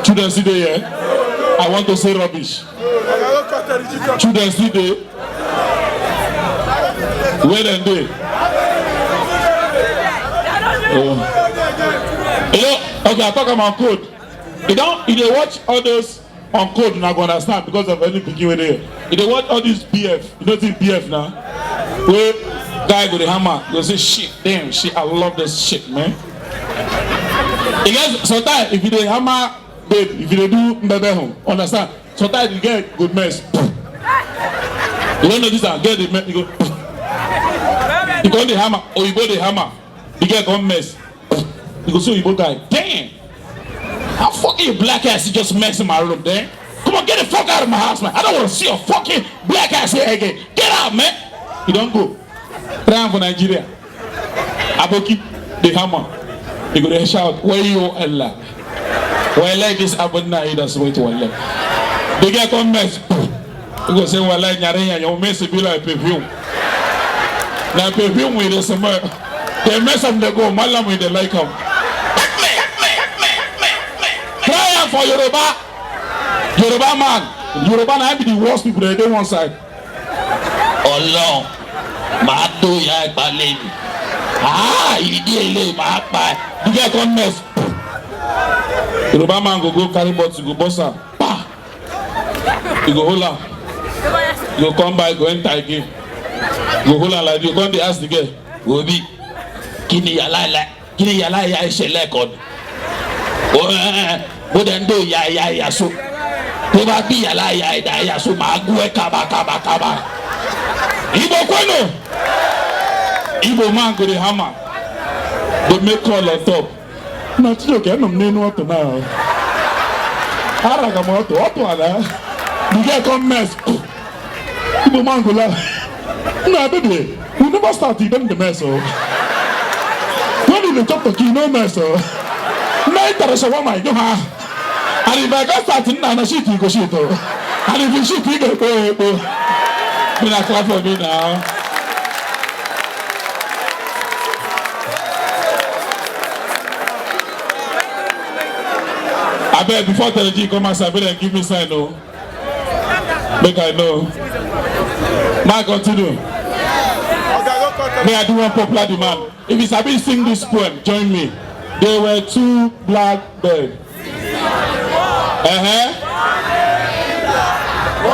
Children see there, yeah? I want to say rubbish. Children see there. Where then they? Okay, I talk about code. You they watch all those on code, you're not gonna understand because of any picking with it. If they watch all these BF, you don't think BF now? Where guy with the hammer, you say shit, damn shit, I love this shit, man. Because sometimes if you do hammer, babe, if you do mbebe home, understand? Sometimes you get good mess. You don't know this and get the mess, you go. You go the hammer, or you go the hammer, you get one mess. You go so you both guy, damn. How fucking black ass you just mess in my room, damn. Come on, get the fuck out of my house, man. I don't want to see a fucking black ass here again. Get out, man. You don't go. Try for Nigeria. Aboki, the hammer. You go there shout, where you Allah? Why like this abundant he does wait to Allah. They get one mess. You go say, well, like Nyarinya, your mess will be like perfume. Now perfume with the summer. They mess up the go, Malam with the like them. Cry for Yoruba. Yoruba man. Yoruba man be the worst people they don't one side. Allah. Mato ya balemi. Ah, idile ma pa. You get one mess. Yoruba man go carry bottle go bossa. Pa. You go hold am. You go come back, go enter again. Go hold am like you come dey ask the girl. Go be. Kini yala ya ìṣẹ̀lẹ̀ kan. Bó dẹ̀ ń dò ya so. Tó bá bí yàrá ya so máa gún ẹ kábàkábàkábà. Igbo kwenu. Igbo man go dey hammer. They make call on top. Na Chijoke ẹnu m nínú ọ̀tún náà. Araga m ọ̀tún àná. You get come mess. Igbo man go laugh. Nah baby, we never start to them the mess o. When you talk to you no mess o. Na interest of my do ha. And if I got starting na shit you go shit o. And if you shit you go go. You not clap for me now. I bet before Telegy come outside, I better give me sign no. Make I know. Now continue. May I do one popular demand? If you sabi sing this poem, join me. There were two blackbirds.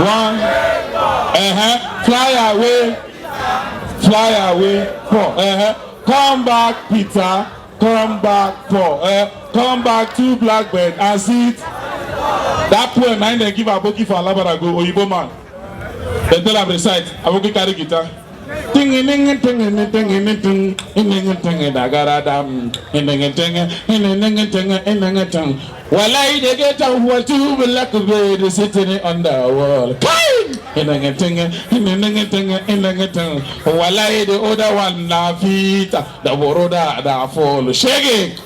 One. Fly away. Four. Come back, Peter. Come back, Paul. Come back, two blackbirds and sit. That poem, I didn't give Aboki for Alabara go Oyibo man. Then tell him recite. Aboki carry guitar. Well, I get out what two blackbirds sitting on the wall. While I the other one na feet, the boroda that fall. Shaggy.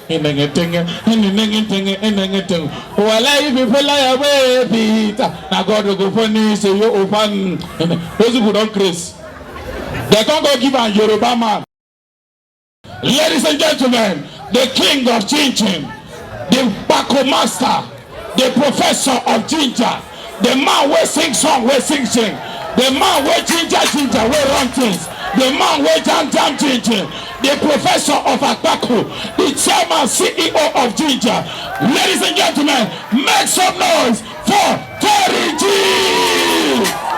While I be fly away, Peter. Now God will go for me, say you open. Those who don't Chris. They can't go give a Yoruba man. Ladies and gentlemen, the king of Chinchin, the Bako master, the professor of ginger, the man who sing song, who sing. The man who ginger, who run things. The man who jam ginger. The professor of Akbako, the chairman CEO of Ginger. Ladies and gentlemen, make some noise for